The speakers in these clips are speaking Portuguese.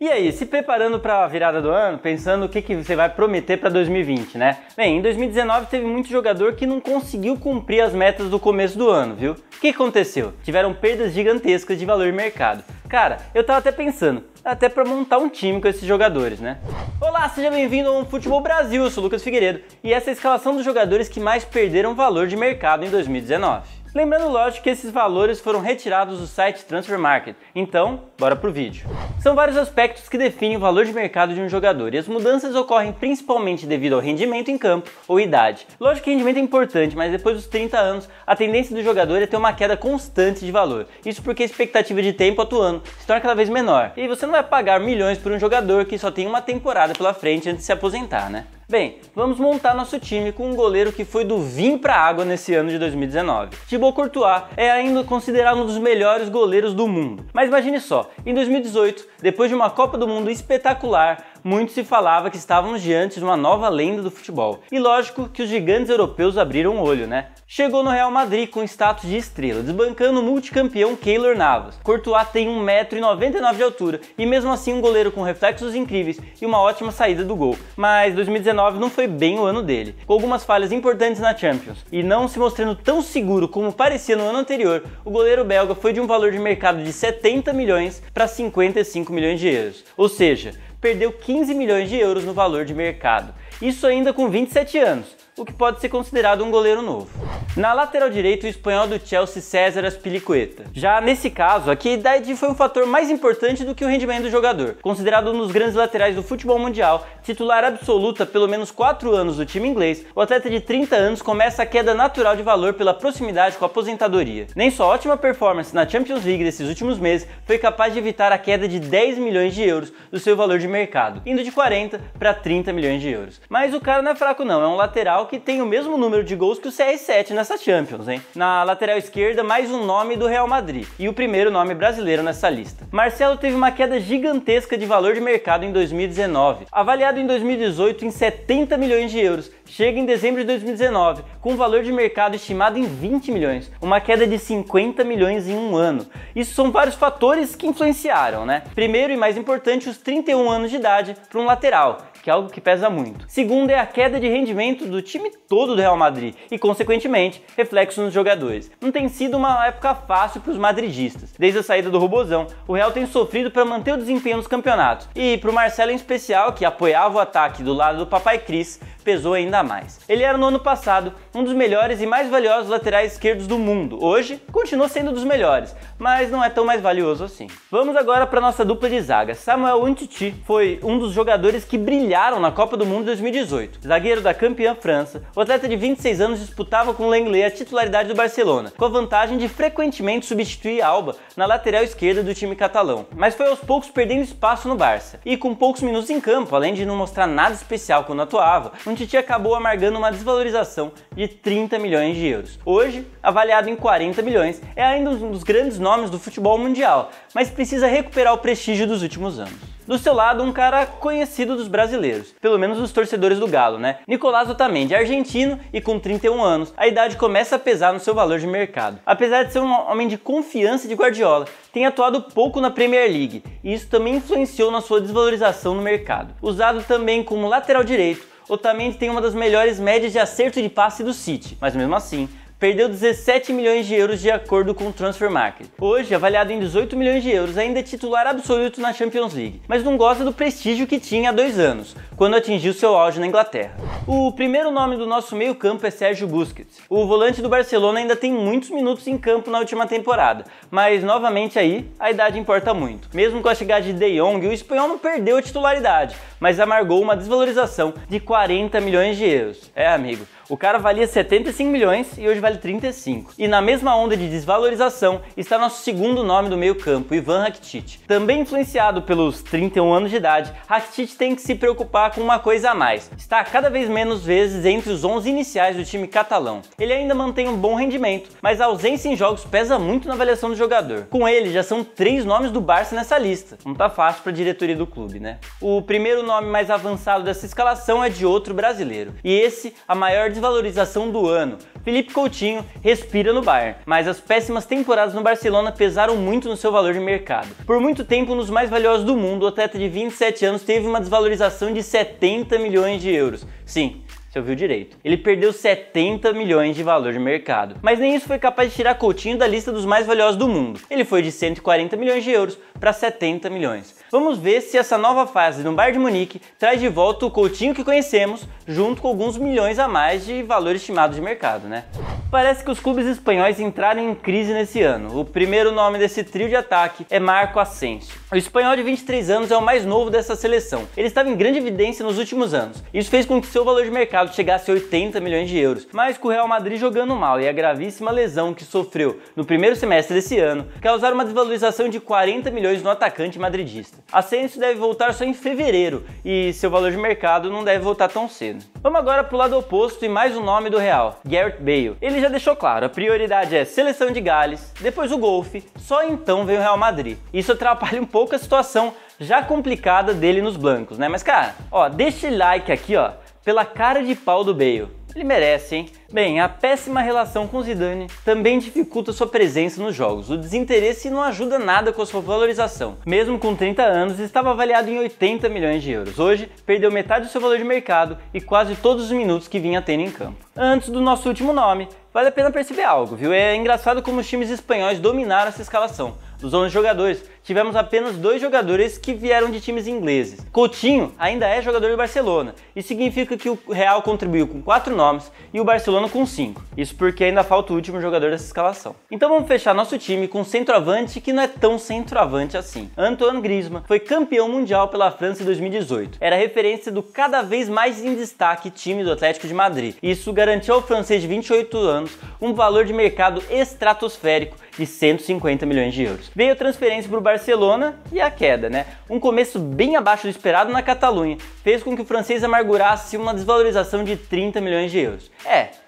E aí, se preparando para a virada do ano, pensando o que você vai prometer para 2020, né? Bem, em 2019 teve muito jogador que não conseguiu cumprir as metas do começo do ano, viu? O que aconteceu? Tiveram perdas gigantescas de valor de mercado. Cara, eu tava até pensando, até para montar um time com esses jogadores, né? Olá, seja bem-vindo ao Futebol Brasil, eu sou o Lucas Figueiredo e essa é a escalação dos jogadores que mais perderam valor de mercado em 2019. Lembrando, lógico, que esses valores foram retirados do site Transfer Market, então, bora pro vídeo. São vários aspectos que definem o valor de mercado de um jogador e as mudanças ocorrem principalmente devido ao rendimento em campo ou idade. Lógico que rendimento é importante, mas depois dos 30 anos, a tendência do jogador é ter uma queda constante de valor. Isso porque a expectativa de tempo atuando se torna cada vez menor. E você não vai pagar milhões por um jogador que só tem uma temporada pela frente antes de se aposentar, né? Bem, vamos montar nosso time com um goleiro que foi do vinho pra água nesse ano de 2019. Thibaut Courtois é ainda considerado um dos melhores goleiros do mundo. Mas imagine só, em 2018, depois de uma Copa do Mundo espetacular, muito se falava que estávamos diante de uma nova lenda do futebol. E lógico que os gigantes europeus abriram o olho, né? Chegou no Real Madrid com status de estrela, desbancando o multicampeão Keylor Navas. Courtois tem 1,99 m de altura e mesmo assim um goleiro com reflexos incríveis e uma ótima saída do gol. Mas 2019 não foi bem o ano dele, com algumas falhas importantes na Champions. E não se mostrando tão seguro como parecia no ano anterior, o goleiro belga foi de um valor de mercado de 70 milhões para 55 milhões de euros. Ou seja, perdeu 15 milhões de euros no valor de mercado. Isso ainda com 27 anos, o que pode ser considerado um goleiro novo. Na lateral direita, o espanhol do Chelsea César Azpilicueta. Já nesse caso, aqui a idade foi um fator mais importante do que o rendimento do jogador. Considerado um dos grandes laterais do futebol mundial, titular absoluto há pelo menos 4 anos do time inglês, o atleta de 30 anos começa a queda natural de valor pela proximidade com a aposentadoria. Nem sua ótima performance na Champions League desses últimos meses foi capaz de evitar a queda de 10 milhões de euros do seu valor de mercado, indo de 40 para 30 milhões de euros. Mas o cara não é fraco não, é um lateral que tem o mesmo número de gols que o CR7 nessa Champions, hein? Na lateral esquerda, mais um nome do Real Madrid e o primeiro nome brasileiro nessa lista. Marcelo teve uma queda gigantesca de valor de mercado em 2019, avaliado em 2018 em 70 milhões de euros, chega em dezembro de 2019 com um valor de mercado estimado em 20 milhões, uma queda de 50 milhões em um ano. Isso são vários fatores que influenciaram, né? Primeiro e mais importante, os 31 anos de idade para um lateral, que é algo que pesa muito. Segundo é a queda de rendimento do time todo do Real Madrid e, consequentemente, reflexo nos jogadores. Não tem sido uma época fácil para os madridistas. Desde a saída do Robozão, o Real tem sofrido para manter o desempenho nos campeonatos. E para o Marcelo em especial, que apoiava o ataque do lado do Papai Cris, pesou ainda mais. Ele era no ano passado um dos melhores e mais valiosos laterais esquerdos do mundo. Hoje, continua sendo dos melhores, mas não é tão mais valioso assim. Vamos agora para nossa dupla de zaga. Samuel Umtiti foi um dos jogadores que brilharam na Copa do Mundo 2018. Zagueiro da campeã França, o atleta de 26 anos disputava com Lenglet a titularidade do Barcelona, com a vantagem de frequentemente substituir Alba na lateral esquerda do time catalão. Mas foi aos poucos perdendo espaço no Barça. E com poucos minutos em campo, além de não mostrar nada especial quando atuava, Umtiti acabou amargando uma desvalorização de 30 milhões de euros. Hoje, avaliado em 40 milhões, é ainda um dos grandes nomes do futebol mundial, mas precisa recuperar o prestígio dos últimos anos. Do seu lado, um cara conhecido dos brasileiros, pelo menos dos torcedores do Galo, né? Nicolás Otamendi, argentino e com 31 anos, a idade começa a pesar no seu valor de mercado. Apesar de ser um homem de confiança de Guardiola, tem atuado pouco na Premier League e isso também influenciou na sua desvalorização no mercado. Usado também como lateral direito, Otamendi tem uma das melhores médias de acerto de passe do City, mas mesmo assim, perdeu 17 milhões de euros de acordo com o Transfer Market. Hoje, avaliado em 18 milhões de euros, ainda é titular absoluto na Champions League, mas não goza do prestígio que tinha há 2 anos, quando atingiu seu auge na Inglaterra. O primeiro nome do nosso meio campo é Sérgio Busquets. O volante do Barcelona ainda tem muitos minutos em campo na última temporada, mas novamente aí, a idade importa muito. Mesmo com a chegada de De Jong, o espanhol não perdeu a titularidade, mas amargou uma desvalorização de 40 milhões de euros. É, amigo, o cara valia 75 milhões e hoje vale 35. E na mesma onda de desvalorização está nosso segundo nome do meio campo, Ivan Rakitic. Também influenciado pelos 31 anos de idade, Rakitic tem que se preocupar com uma coisa a mais. Está cada vez menos vezes entre os 11 iniciais do time catalão. Ele ainda mantém um bom rendimento, mas a ausência em jogos pesa muito na avaliação do jogador. Com ele já são 3 nomes do Barça nessa lista. Não tá fácil para a diretoria do clube, né? O primeiro nome mais avançado dessa escalação é de outro brasileiro. E esse, a maior desvalorização do ano. Felipe Coutinho respira no Bayern, mas as péssimas temporadas no Barcelona pesaram muito no seu valor de mercado. Por muito tempo, um dos mais valiosos do mundo, o atleta de 27 anos teve uma desvalorização de 70 milhões de euros. Sim, você ouviu direito. Ele perdeu 70 milhões de valor de mercado. Mas nem isso foi capaz de tirar Coutinho da lista dos mais valiosos do mundo. Ele foi de 140 milhões de euros para 70 milhões. Vamos ver se essa nova fase no Bayern de Munique traz de volta o Coutinho que conhecemos, junto com alguns milhões a mais de valor estimado de mercado, né? Parece que os clubes espanhóis entraram em crise nesse ano. O primeiro nome desse trio de ataque é Marco Asensio. O espanhol de 23 anos é o mais novo dessa seleção. Ele estava em grande evidência nos últimos anos. Isso fez com que seu valor de mercado chegasse a 80 milhões de euros. Mas com o Real Madrid jogando mal e a gravíssima lesão que sofreu no primeiro semestre desse ano, causaram uma desvalorização de 40 milhões no atacante madridista. Asensio deve voltar só em fevereiro e seu valor de mercado não deve voltar tão cedo. Vamos agora para o lado oposto e mais um nome do Real, Gareth Bale. Ele já deixou claro, a prioridade é seleção de Gales, depois o golfe, só então vem o Real Madrid. Isso atrapalha um pouco a situação já complicada dele nos blancos, né? Mas cara, ó, deixa o like aqui, ó, pela cara de pau do Bale. Ele merece, hein? Bem, a péssima relação com Zidane também dificulta sua presença nos jogos. O desinteresse não ajuda nada com a sua valorização. Mesmo com 30 anos, estava avaliado em 80 milhões de euros. Hoje, perdeu metade do seu valor de mercado e quase todos os minutos que vinha tendo em campo. Antes do nosso último nome, vale a pena perceber algo, viu? É engraçado como os times espanhóis dominaram essa escalação. Dos 11 jogadores, tivemos apenas 2 jogadores que vieram de times ingleses. Coutinho ainda é jogador do Barcelona, isso significa que o Real contribuiu com 4 nomes e o Barcelona com 5. Isso porque ainda falta o último jogador dessa escalação. Então vamos fechar nosso time com um centroavante que não é tão centroavante assim. Antoine Griezmann foi campeão mundial pela França em 2018. Era referência do cada vez mais em destaque time do Atlético de Madrid. Isso garantiu ao francês de 28 anos um valor de mercado estratosférico de 150 milhões de euros. Veio a transferência para o Barcelona e a queda, né? Um começo bem abaixo do esperado na Catalunha fez com que o francês amargurasse uma desvalorização de 30 milhões de euros.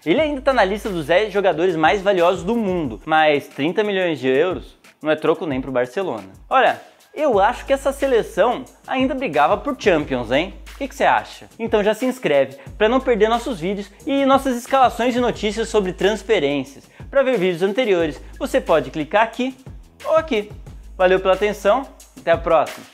Ele ainda está na lista dos 10 jogadores mais valiosos do mundo, mas 30 milhões de euros não é troco nem para o Barcelona. Olha, eu acho que essa seleção ainda brigava por Champions, hein? O que você acha? Então já se inscreve para não perder nossos vídeos e nossas escalações de notícias sobre transferências. Para ver vídeos anteriores, você pode clicar aqui ou aqui. Valeu pela atenção, até a próxima!